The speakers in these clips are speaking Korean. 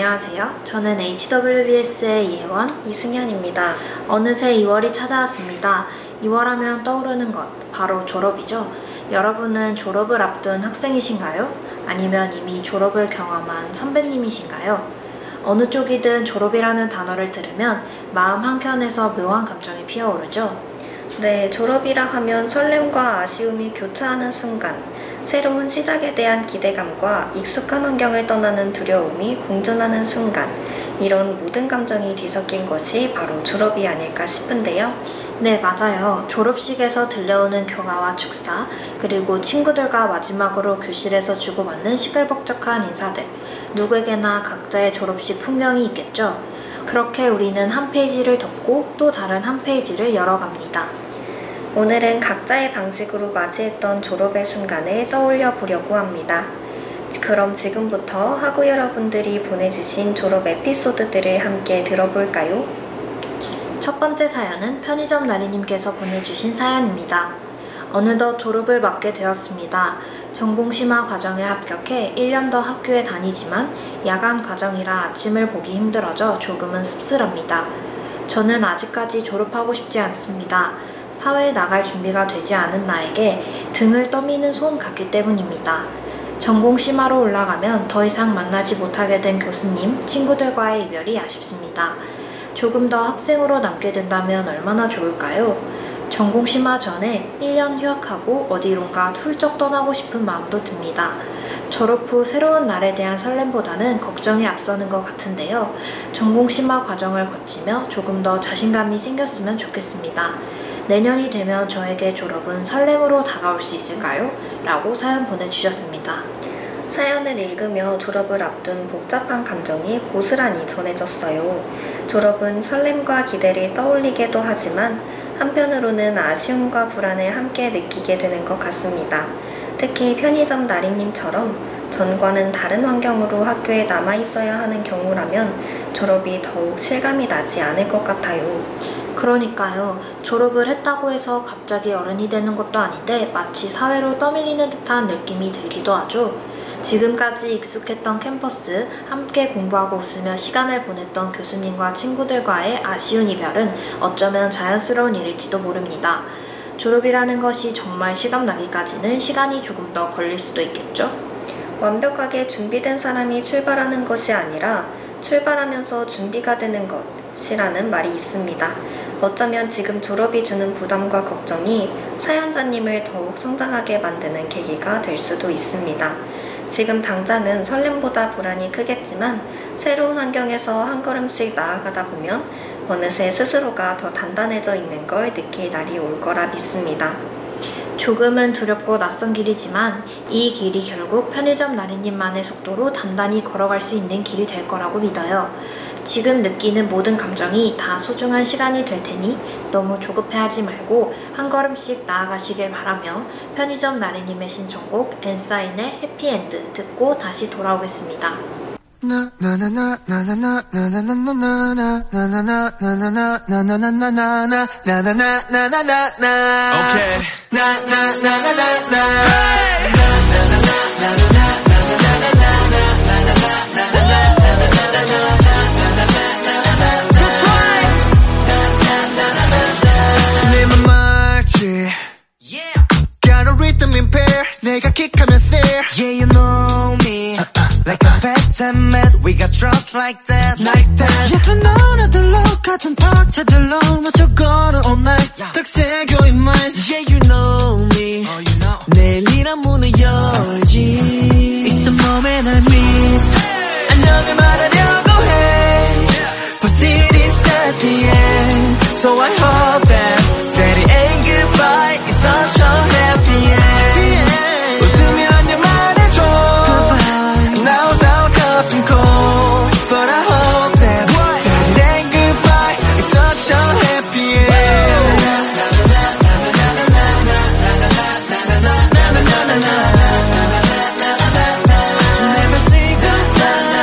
안녕하세요. 저는 HWBS의 이혜원, 이승현입니다. 어느새 2월이 찾아왔습니다. 2월 하면 떠오르는 것, 바로 졸업이죠. 여러분은 졸업을 앞둔 학생이신가요? 아니면 이미 졸업을 경험한 선배님이신가요? 어느 쪽이든 졸업이라는 단어를 들으면 마음 한켠에서 묘한 감정이 피어오르죠. 네, 졸업이라 하면 설렘과 아쉬움이 교차하는 순간, 새로운 시작에 대한 기대감과 익숙한 환경을 떠나는 두려움이 공존하는 순간, 이런 모든 감정이 뒤섞인 것이 바로 졸업이 아닐까 싶은데요. 네, 맞아요. 졸업식에서 들려오는 교가와 축사, 그리고 친구들과 마지막으로 교실에서 주고받는 시끌벅적한 인사들, 누구에게나 각자의 졸업식 풍경이 있겠죠. 그렇게 우리는 한 페이지를 덮고 또 다른 한 페이지를 열어갑니다. 오늘은 각자의 방식으로 맞이했던 졸업의 순간을 떠올려 보려고 합니다. 그럼 지금부터 학우 여러분들이 보내주신 졸업 에피소드들을 함께 들어볼까요? 첫 번째 사연은 편의점 나리님께서 보내주신 사연입니다. 어느덧 졸업을 맞게 되었습니다. 전공심화 과정에 합격해 1년 더 학교에 다니지만 야간 과정이라 아침을 보기 힘들어져 조금은 씁쓸합니다. 저는 아직까지 졸업하고 싶지 않습니다. 사회에 나갈 준비가 되지 않은 나에게 등을 떠미는 손 같기 때문입니다. 전공심화로 올라가면 더 이상 만나지 못하게 된 교수님, 친구들과의 이별이 아쉽습니다. 조금 더 학생으로 남게 된다면 얼마나 좋을까요? 전공심화 전에 1년 휴학하고 어디론가 훌쩍 떠나고 싶은 마음도 듭니다. 졸업 후 새로운 날에 대한 설렘보다는 걱정이 앞서는 것 같은데요. 전공심화 과정을 거치며 조금 더 자신감이 생겼으면 좋겠습니다. 내년이 되면 저에게 졸업은 설렘으로 다가올 수 있을까요? 라고 사연 보내주셨습니다. 사연을 읽으며 졸업을 앞둔 복잡한 감정이 고스란히 전해졌어요. 졸업은 설렘과 기대를 떠올리게도 하지만 한편으로는 아쉬움과 불안을 함께 느끼게 되는 것 같습니다. 특히 편의점 나리님처럼 전과는 다른 환경으로 학교에 남아있어야 하는 경우라면 졸업이 더욱 실감이 나지 않을 것 같아요. 그러니까요. 졸업을 했다고 해서 갑자기 어른이 되는 것도 아닌데 마치 사회로 떠밀리는 듯한 느낌이 들기도 하죠. 지금까지 익숙했던 캠퍼스, 함께 공부하고 웃으며 시간을 보냈던 교수님과 친구들과의 아쉬운 이별은 어쩌면 자연스러운 일일지도 모릅니다. 졸업이라는 것이 정말 실감나기까지는 시간이 조금 더 걸릴 수도 있겠죠? 완벽하게 준비된 사람이 출발하는 것이 아니라 출발하면서 준비가 되는 것이라는 말이 있습니다. 어쩌면 지금 졸업이 주는 부담과 걱정이 사연자님을 더욱 성장하게 만드는 계기가 될 수도 있습니다. 지금 당장은 설렘보다 불안이 크겠지만 새로운 환경에서 한 걸음씩 나아가다 보면 어느새 스스로가 더 단단해져 있는 걸 느낄 날이 올 거라 믿습니다. 조금은 두렵고 낯선 길이지만 이 길이 결국 편의점 나리님만의 속도로 단단히 걸어갈 수 있는 길이 될 거라고 믿어요. 지금 느끼는 모든 감정이 다 소중한 시간이 될 테니 너무 조급해하지 말고 한 걸음씩 나아가시길 바라며 편의점 나리님의 신청곡 엔사인의 해피엔드 듣고 다시 돌아오겠습니다. 내가 킥하면 snare. Yeah, you know me. Like a bad man, we got trust like that. 약간 너네들로 같은 박자들로 맞춰 걸어 all night. 딱 새겨 in mind. Yeah, you know me. 내일이란 문을 열지. It's the moment I miss. 안녕을 말하려고 해. But it is not the end. So I hope that it ain't goodbye. It's such a happy end. But I hope that it ain't goodbye. It's such a happy Never say goodbye.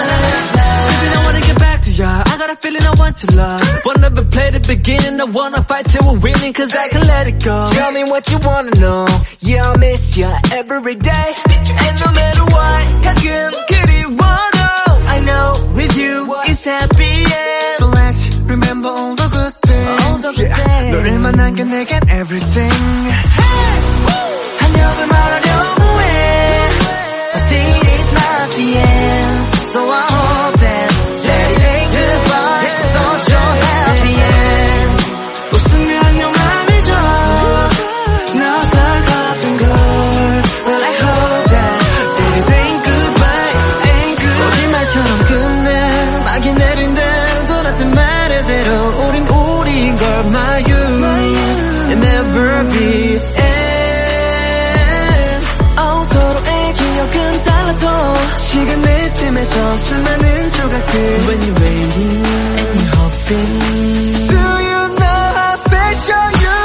Baby, I wanna get back to ya. I got a feeling I want to love. Wanna be play the beginning. I wanna fight till we're winning, cause I can let it go. Tell me what you wanna know. Yeah, I miss ya every day. And no matter what, 가끔 그리워도 I know with you is happy, yeah. So let's remember all the good things, yeah. 너를 만난 게 내겐 everything. 안녕을 말하려고 해, but still it's not the end. So I hope that it ain't goodbye, it's not your happy end. 웃으며 안녕 안 해줘, 너서 같은 걸. But I hope that it ain't goodbye, ain't good. 거짓말처럼 끝내, 막이 내린 대도 같은 말대로 우린 우리인 걸. My youth, it never be end. Oh, 서로의 기억은 달라도 시간 내 틈에서 수많은 조각들. When you're waiting and you're hoping, do you know how special you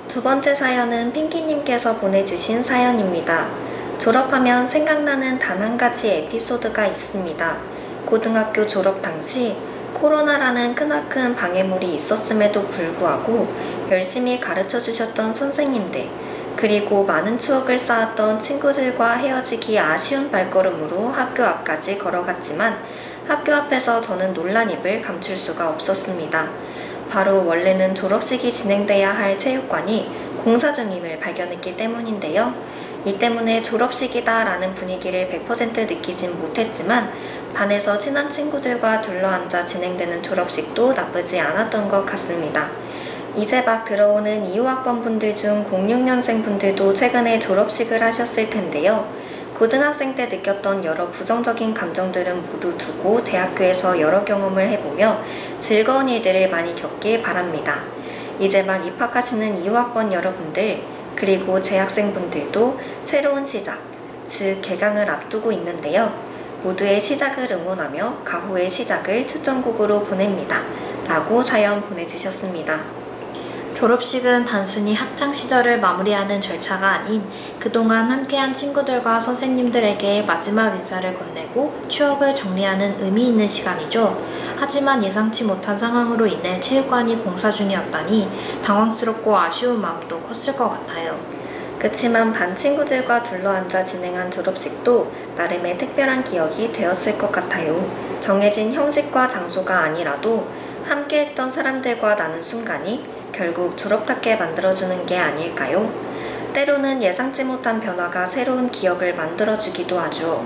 두 번째 사연은 핑키님께서 보내주신 사연입니다. 졸업하면 생각나는 단 한 가지 에피소드가 있습니다. 고등학교 졸업 당시 코로나라는 크나큰 방해물이 있었음에도 불구하고 열심히 가르쳐 주셨던 선생님들, 그리고 많은 추억을 쌓았던 친구들과 헤어지기 아쉬운 발걸음으로 학교 앞까지 걸어갔지만 학교 앞에서 저는 놀란 입을 감출 수가 없었습니다. 바로 원래는 졸업식이 진행돼야 할 체육관이 공사 중임을 발견했기 때문인데요. 이 때문에 졸업식이다 라는 분위기를 100% 느끼진 못했지만 반에서 친한 친구들과 둘러앉아 진행되는 졸업식도 나쁘지 않았던 것 같습니다. 이제 막 들어오는 2호학번 분들 중 06년생 분들도 최근에 졸업식을 하셨을 텐데요. 고등학생 때 느꼈던 여러 부정적인 감정들은 모두 두고 대학교에서 여러 경험을 해보며 즐거운 일들을 많이 겪길 바랍니다. 이제 막 입학하시는 2호학번 여러분들, 그리고 재학생분들도 새로운 시작, 즉 개강을 앞두고 있는데요. 모두의 시작을 응원하며 가호의 시작을 추천곡으로 보냅니다. 라고 사연 보내주셨습니다. 졸업식은 단순히 학창 시절을 마무리하는 절차가 아닌 그동안 함께한 친구들과 선생님들에게 마지막 인사를 건네고 추억을 정리하는 의미 있는 시간이죠. 하지만 예상치 못한 상황으로 인해 체육관이 공사 중이었다니 당황스럽고 아쉬운 마음도 컸을 것 같아요. 그치만 반 친구들과 둘러앉아 진행한 졸업식도 나름의 특별한 기억이 되었을 것 같아요. 정해진 형식과 장소가 아니라도 함께했던 사람들과 나눈 순간이 결국 졸업답게 만들어주는 게 아닐까요? 때로는 예상치 못한 변화가 새로운 기억을 만들어주기도 하죠.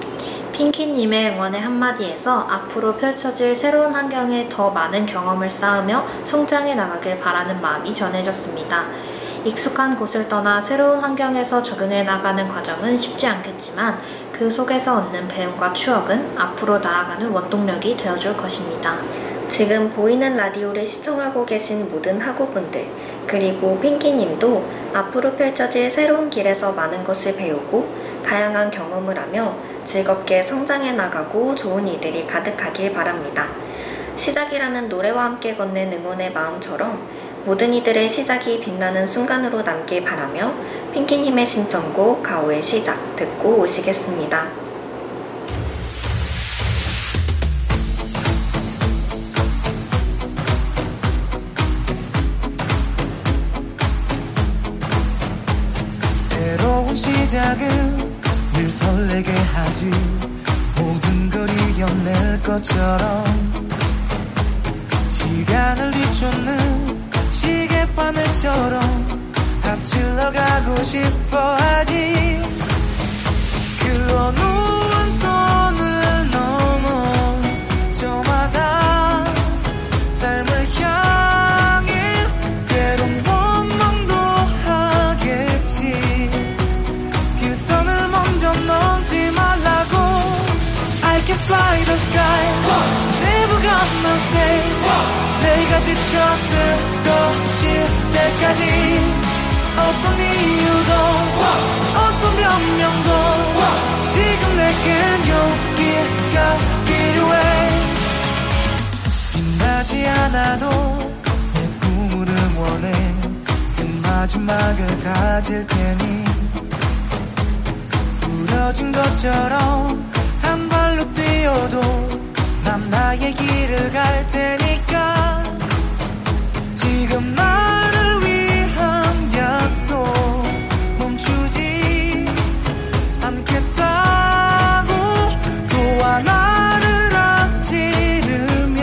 핑키님의 응원의 한마디에서 앞으로 펼쳐질 새로운 환경에 더 많은 경험을 쌓으며 성장해 나가길 바라는 마음이 전해졌습니다. 익숙한 곳을 떠나 새로운 환경에서 적응해 나가는 과정은 쉽지 않겠지만 그 속에서 얻는 배움과 추억은 앞으로 나아가는 원동력이 되어줄 것입니다. 지금 보이는 라디오를 시청하고 계신 모든 학우분들, 그리고 핑키님도 앞으로 펼쳐질 새로운 길에서 많은 것을 배우고 다양한 경험을 하며 즐겁게 성장해 나가고 좋은 일들이 가득하길 바랍니다. 시작이라는 노래와 함께 건넨 응원의 마음처럼 모든 이들의 시작이 빛나는 순간으로 남길 바라며 핑키님의 신청곡 가오의 시작 듣고 오시겠습니다. 새로운 시작은 늘 설레게 하지. 모든 걸 이겨낼 것처럼 시간을 뒤쫓는 시계바늘처럼 앞질러 가고 싶어 하지. 그 어느 원선을 넘어 저마다 삶을 향해 때론 원망도 하겠지. 그 선을 먼저 넘지 말라고. I can fly the sky. 미쳐 쓰러질 때까지 어떤 이유도 어떤 변명도 지금 내겐 용기가 필요해. 빛나지 않아도 내 꿈을 응원해. 그 마지막을 가질 테니 부러진 것처럼 한 발로 뛰어도 난 나의 길을 갈 테니까. 지금 나를 위한 약속 멈추지 않겠다고 또한 나를 앞지르면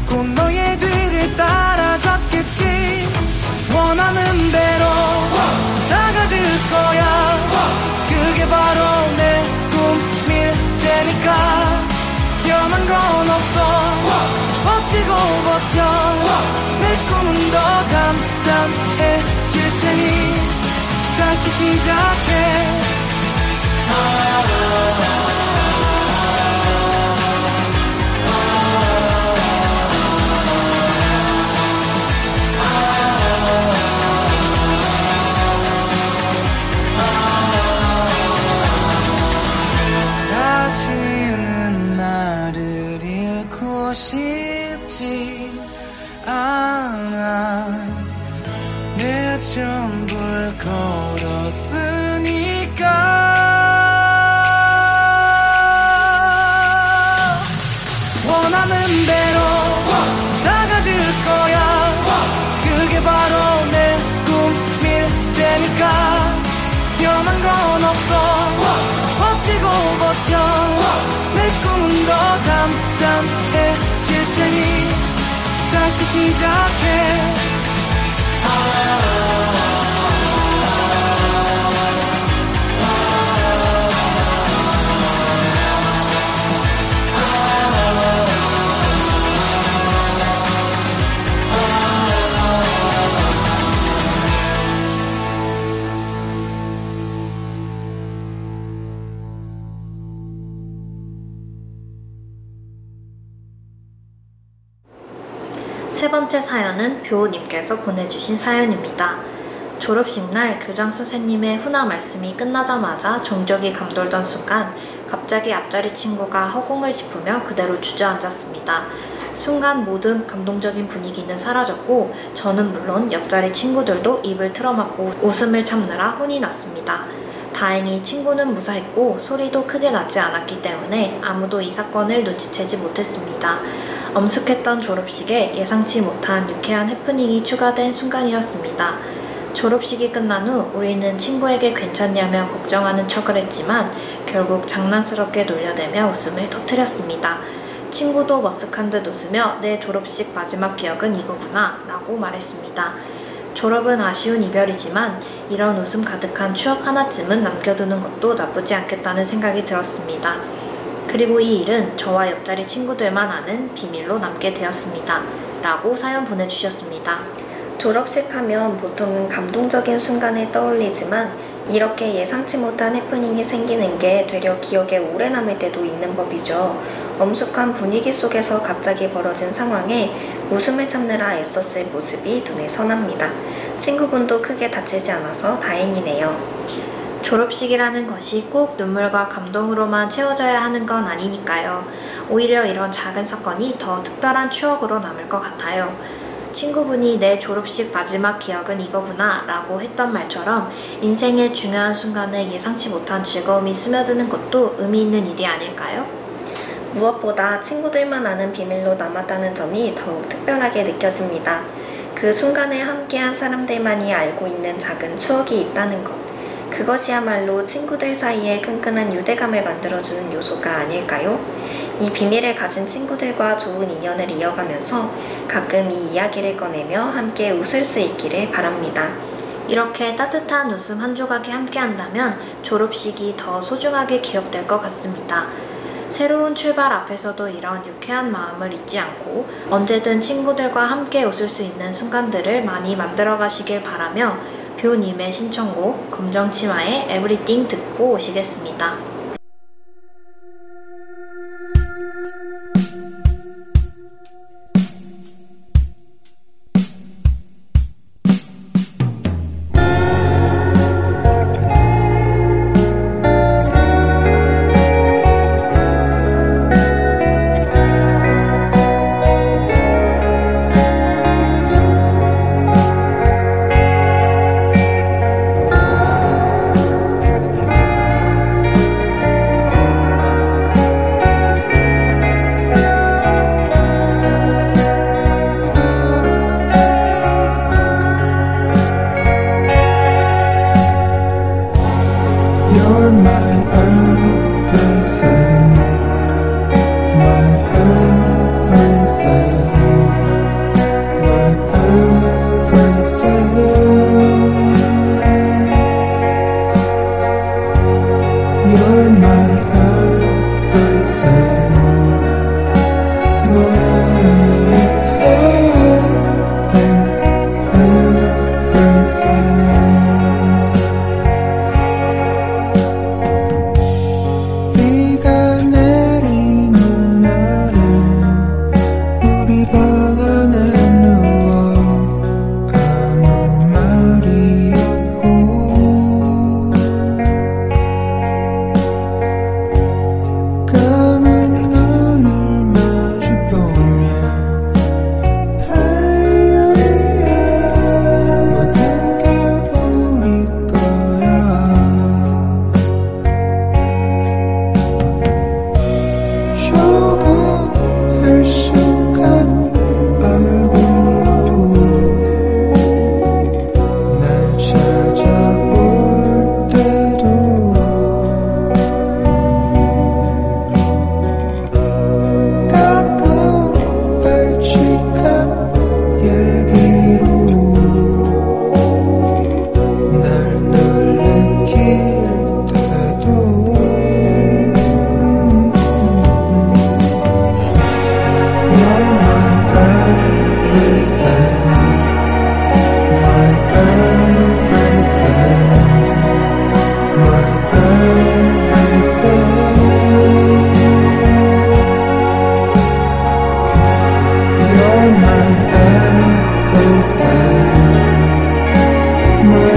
곧 너의 뒤를 따라잡겠지. 원하는 대로 다 가질 거야. 그게 바로 내 꿈일 테니까. 변한 건 없어. 버티고 버텨. 내 꿈은 더 단단해질 테니 다시 시작해. 다시는 나를 잃고 싶지 않아. 내 전부를 걸었으니까. 원하는 대로 다 가질 거야. 그게 바로 내 꿈일 테니까. 변한 건 없어. 버티고 버텨. 내 꿈은 더 단단해질 테니 다시 시작해. 세 번째 사연은 뷰님께서 보내주신 사연입니다. 졸업식 날 교장 선생님의 훈화 말씀이 끝나자마자 정적이 감돌던 순간 갑자기 앞자리 친구가 허공을 짚으며 그대로 주저앉았습니다. 순간 모든 감동적인 분위기는 사라졌고 저는 물론 옆자리 친구들도 입을 틀어막고 웃음을 참느라 혼이 났습니다. 다행히 친구는 무사했고 소리도 크게 나지 않았기 때문에 아무도 이 사건을 눈치채지 못했습니다. 엄숙했던 졸업식에 예상치 못한 유쾌한 해프닝이 추가된 순간이었습니다. 졸업식이 끝난 후 우리는 친구에게 괜찮냐며 걱정하는 척을 했지만 결국 장난스럽게 놀려대며 웃음을 터뜨렸습니다. 친구도 머쓱한 듯 웃으며 내 졸업식 마지막 기억은 이거구나 라고 말했습니다. 졸업은 아쉬운 이별이지만 이런 웃음 가득한 추억 하나쯤은 남겨두는 것도 나쁘지 않겠다는 생각이 들었습니다. 그리고 이 일은 저와 옆자리 친구들만 아는 비밀로 남게 되었습니다. 라고 사연 보내주셨습니다. 졸업식 하면 보통은 감동적인 순간을 떠올리지만 이렇게 예상치 못한 해프닝이 생기는 게 되려 기억에 오래 남을 때도 있는 법이죠. 엄숙한 분위기 속에서 갑자기 벌어진 상황에 웃음을 참느라 애썼을 모습이 눈에 선합니다. 친구분도 크게 다치지 않아서 다행이네요. 졸업식이라는 것이 꼭 눈물과 감동으로만 채워져야 하는 건 아니니까요. 오히려 이런 작은 사건이 더 특별한 추억으로 남을 것 같아요. 친구분이 내 졸업식 마지막 기억은 이거구나 라고 했던 말처럼 인생의 중요한 순간에 예상치 못한 즐거움이 스며드는 것도 의미 있는 일이 아닐까요? 무엇보다 친구들만 아는 비밀로 남았다는 점이 더욱 특별하게 느껴집니다. 그 순간을 함께한 사람들만이 알고 있는 작은 추억이 있다는 것. 그것이야말로 친구들 사이에 끈끈한 유대감을 만들어주는 요소가 아닐까요? 이 비밀을 가진 친구들과 좋은 인연을 이어가면서 가끔 이 이야기를 꺼내며 함께 웃을 수 있기를 바랍니다. 이렇게 따뜻한 웃음 한 조각이 함께한다면 졸업식이 더 소중하게 기억될 것 같습니다. 새로운 출발 앞에서도 이런 유쾌한 마음을 잊지 않고 언제든 친구들과 함께 웃을 수 있는 순간들을 많이 만들어 가시길 바라며 뷰님의 신청곡 검정치마의 에브리띵 듣고 오시겠습니다. You're my everything, my everything, my everything. You're my everything, my 비가 내리는 날은 우리 방 안에 누워 아무 말이 없고 감은 눈을 마주 보며 뭐든가 우리 거야. 쇼가 흘쑥한 얼굴로 날 찾아올 때도 가끔 발칙한 얘기로 날 놀래킬 때도 You're my everything, my everything, my everything. You're my everything, my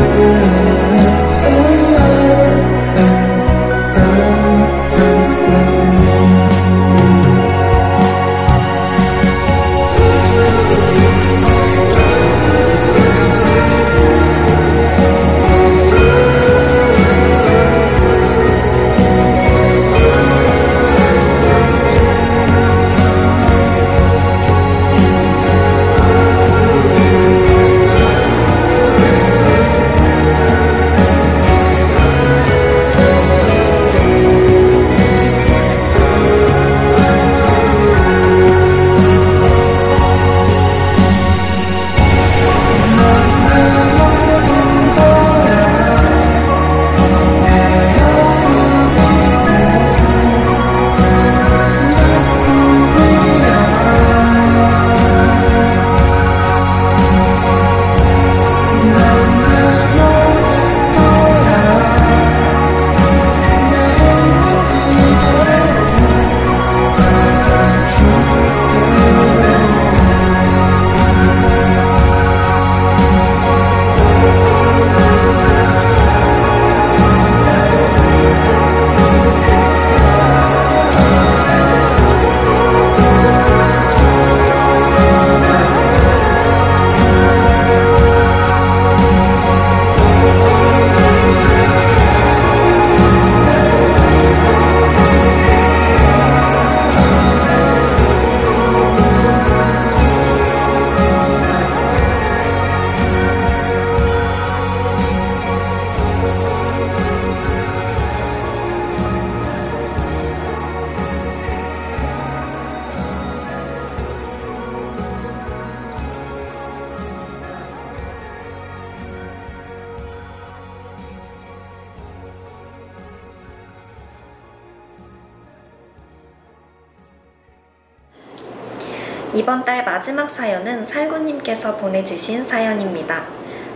이번 달 마지막 사연은 살구님께서 보내주신 사연입니다.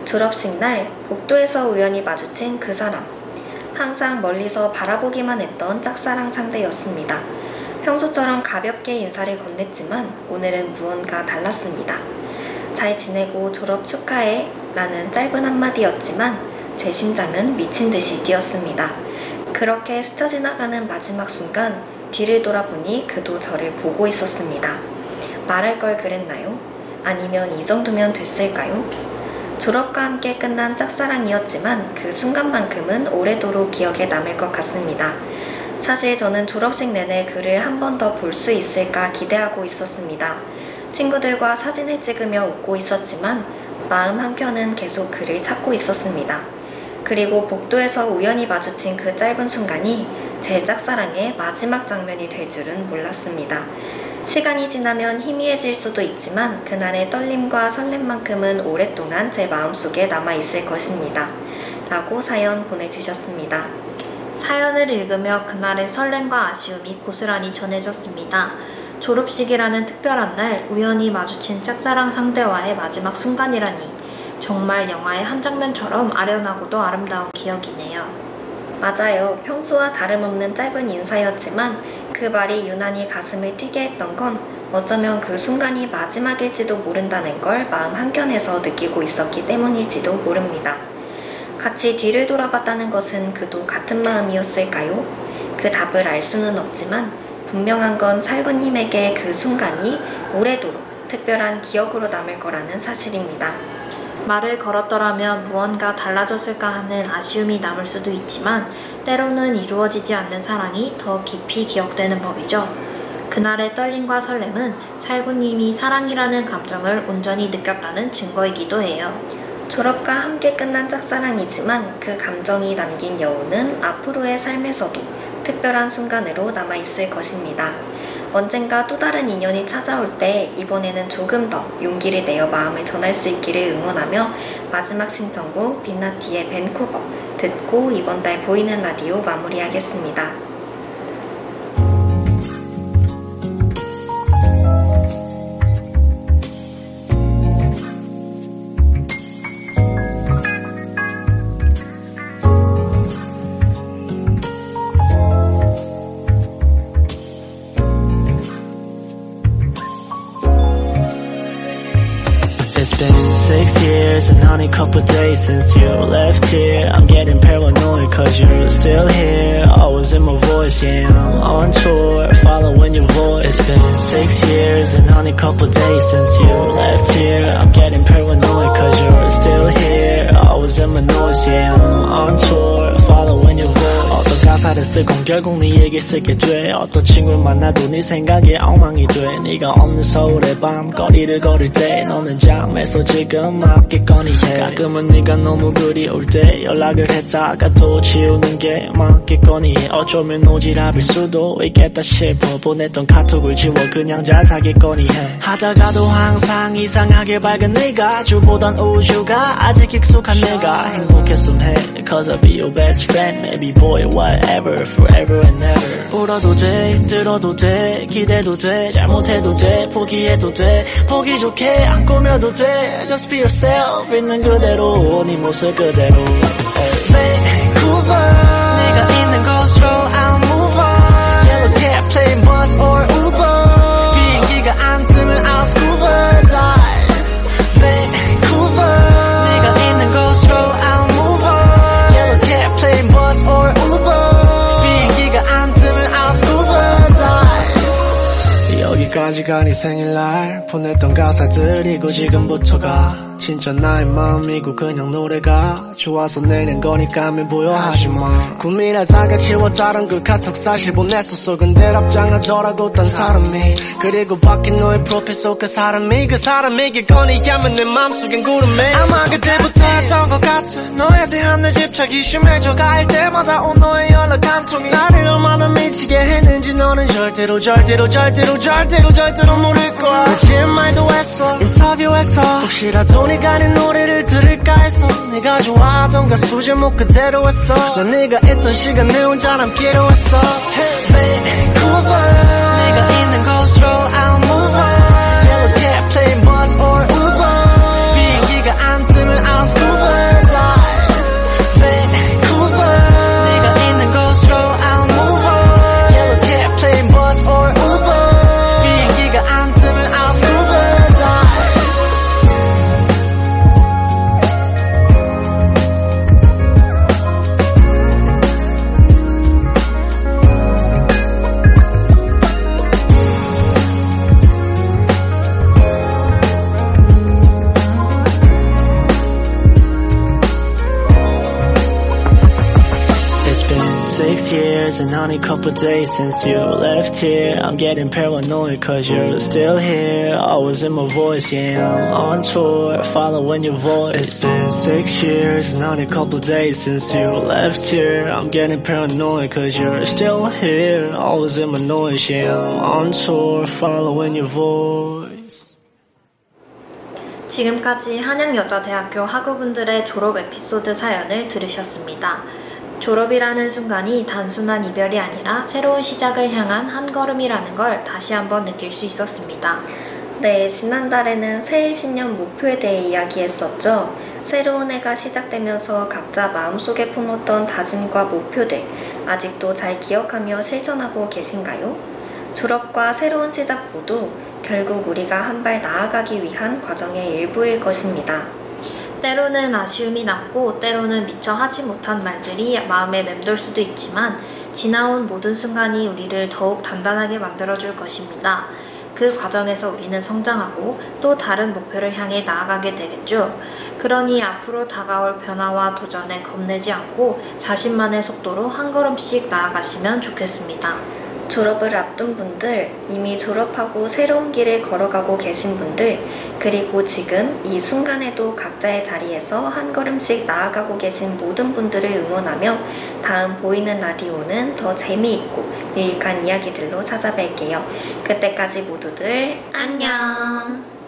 졸업식 날 복도에서 우연히 마주친 그 사람. 항상 멀리서 바라보기만 했던 짝사랑 상대였습니다. 평소처럼 가볍게 인사를 건넸지만 오늘은 무언가 달랐습니다. 잘 지내고 졸업 축하해 라는 짧은 한마디였지만 제 심장은 미친 듯이 뛰었습니다. 그렇게 스쳐 지나가는 마지막 순간 뒤를 돌아보니 그도 저를 보고 있었습니다. 말할 걸 그랬나요? 아니면 이 정도면 됐을까요? 졸업과 함께 끝난 짝사랑이었지만 그 순간만큼은 오래도록 기억에 남을 것 같습니다. 사실 저는 졸업식 내내 그를 한 번 더 볼 수 있을까 기대하고 있었습니다. 친구들과 사진을 찍으며 웃고 있었지만 마음 한켠은 계속 그를 찾고 있었습니다. 그리고 복도에서 우연히 마주친 그 짧은 순간이 제 짝사랑의 마지막 장면이 될 줄은 몰랐습니다. 시간이 지나면 희미해질 수도 있지만 그날의 떨림과 설렘만큼은 오랫동안 제 마음속에 남아있을 것입니다. 라고 사연 보내주셨습니다. 사연을 읽으며 그날의 설렘과 아쉬움이 고스란히 전해졌습니다. 졸업식이라는 특별한 날 우연히 마주친 짝사랑 상대와의 마지막 순간이라니 정말 영화의 한 장면처럼 아련하고도 아름다운 기억이네요. 맞아요. 평소와 다름없는 짧은 인사였지만 그 말이 유난히 가슴을 뛰게 했던 건 어쩌면 그 순간이 마지막일지도 모른다는 걸 마음 한켠에서 느끼고 있었기 때문일지도 모릅니다. 같이 뒤를 돌아봤다는 것은 그도 같은 마음이었을까요? 그 답을 알 수는 없지만 분명한 건 살구님에게 그 순간이 오래도록 특별한 기억으로 남을 거라는 사실입니다. 말을 걸었더라면 무언가 달라졌을까 하는 아쉬움이 남을 수도 있지만 때로는 이루어지지 않는 사랑이 더 깊이 기억되는 법이죠. 그날의 떨림과 설렘은 살구님이 사랑이라는 감정을 온전히 느꼈다는 증거이기도 해요. 졸업과 함께 끝난 짝사랑이지만 그 감정이 남긴 여운은 앞으로의 삶에서도 특별한 순간으로 남아있을 것입니다. 언젠가 또 다른 인연이 찾아올 때 이번에는 조금 더 용기를 내어 마음을 전할 수 있기를 응원하며 마지막 신청곡 빈나티의 밴쿠버 듣고 이번 달 보이는 라디오 마무리하겠습니다. It's been 6 years and only couple days since you left here. I'm getting paranoid cause you're still here. Always in my voice, yeah, I'm on tour, following your voice. It's been 6 years and only couple days since you left here. I'm getting paranoid cause you're still here. Always in my noise, yeah, I'm on tour, following your voice. 어떤 가사를 쓰건 결국 네 얘기 쓰게 돼. 어떤 친구를 만나도 네 생각에 엉망이 돼. 네가 없는 서울의 밤 거리를 걸을 때 너는 잠에서 지금 맞겠거니 해. 가끔은 네가 너무 그리울 때 연락을 했다가 또 지우는 게 맞겠거니 해. 어쩌면 오지랖일 수도 있겠다 싶어 보냈던 카톡을 지워 그냥 잘 사겠거니 해. 하다가도 항상 이상하게 밝은 네가 주보단 우주가 아직 익숙한 내가 행복했음 해. Cause I'll be your best friend. Maybe boy whatever forever and ever. 울어도 돼 들어도 돼 기대도 돼 잘못해도 돼 포기해도 돼 보기 좋게 안 꾸며도 돼. Just be yourself 있는 그대로 네 모습 그대로. Vancouver 네가 있는 곳으로 I'll move on. Yellow cab play bus or Uber. 비행기가 안 뜨면 I'll scuba dive. Vancouver 네가 있는 곳으로 I'll move on. Yellow cab play bus or Uber. 비행기가 안 뜨면 I'll scuba dive. 여기까지가 네 생일날 보냈던 가사들이고 지금부터가 진짜 나의 마음이고 그냥 노래가 좋아서 내는 거니까 미부여하지마. 꿈이라다가 지웠다던 그 카톡 사실 보냈었어. 근데 답장하더라도 딴 사람이. 그리고 바뀐 너의 프로필 속 그 사람이겠거니 하면 내 맘속엔 구름이. 아마 그때부터 했던 것 같아. 너에 대한 내 집착이 심해져 갈 때마다 온 너의 연락 한 통이 나를 얼마나 미치게 했는지 너는 절대로 모를 거야. 거짓말도 했어 인터뷰에서 혹시라도 네가 네 노래를 들을까 해서 네가 좋아하던 가수 제목 그대로 했어. 난 네가 있던 시간 내 혼자 남기로 했어. Vancouver 네가 있는 곳으로 I'll move on. Yellow cab play bus or Uber. 비행기가 안 뜨면 I'll scuba dive. Vancouver 네가 있는 곳으로 I'll move on. Yellow cab play bus or Uber. 비행기가 안 뜨면 I'll scuba dive. years and only couple days since you left here. I'm getting paranoid cause you're still here. Always in my voice, yeah, I'm on tour, following your voice. It's been 6 years and only couple days since you left here. I'm getting paranoid cause you're still here. Always in my noise, yeah, I'm on tour, following your voice. 지금까지 한양여자대학교 학우분들의 졸업 에피소드 사연을 들으셨습니다. 졸업이라는 순간이 단순한 이별이 아니라 새로운 시작을 향한 한 걸음이라는 걸 다시 한번 느낄 수 있었습니다. 네, 지난달에는 새해 신년 목표에 대해 이야기했었죠. 새로운 해가 시작되면서 각자 마음속에 품었던 다짐과 목표들 아직도 잘 기억하며 실천하고 계신가요? 졸업과 새로운 시작 모두 결국 우리가 한 발 나아가기 위한 과정의 일부일 것입니다. 때로는 아쉬움이 남고 때로는 미처 하지 못한 말들이 마음에 맴돌 수도 있지만 지나온 모든 순간이 우리를 더욱 단단하게 만들어줄 것입니다. 그 과정에서 우리는 성장하고 또 다른 목표를 향해 나아가게 되겠죠. 그러니 앞으로 다가올 변화와 도전에 겁내지 않고 자신만의 속도로 한 걸음씩 나아가시면 좋겠습니다. 졸업을 앞둔 분들, 이미 졸업하고 새로운 길을 걸어가고 계신 분들, 그리고 지금 이 순간에도 각자의 자리에서 한 걸음씩 나아가고 계신 모든 분들을 응원하며 다음 보이는 라디오는 더 재미있고 유익한 이야기들로 찾아뵐게요. 그때까지 모두들 안녕!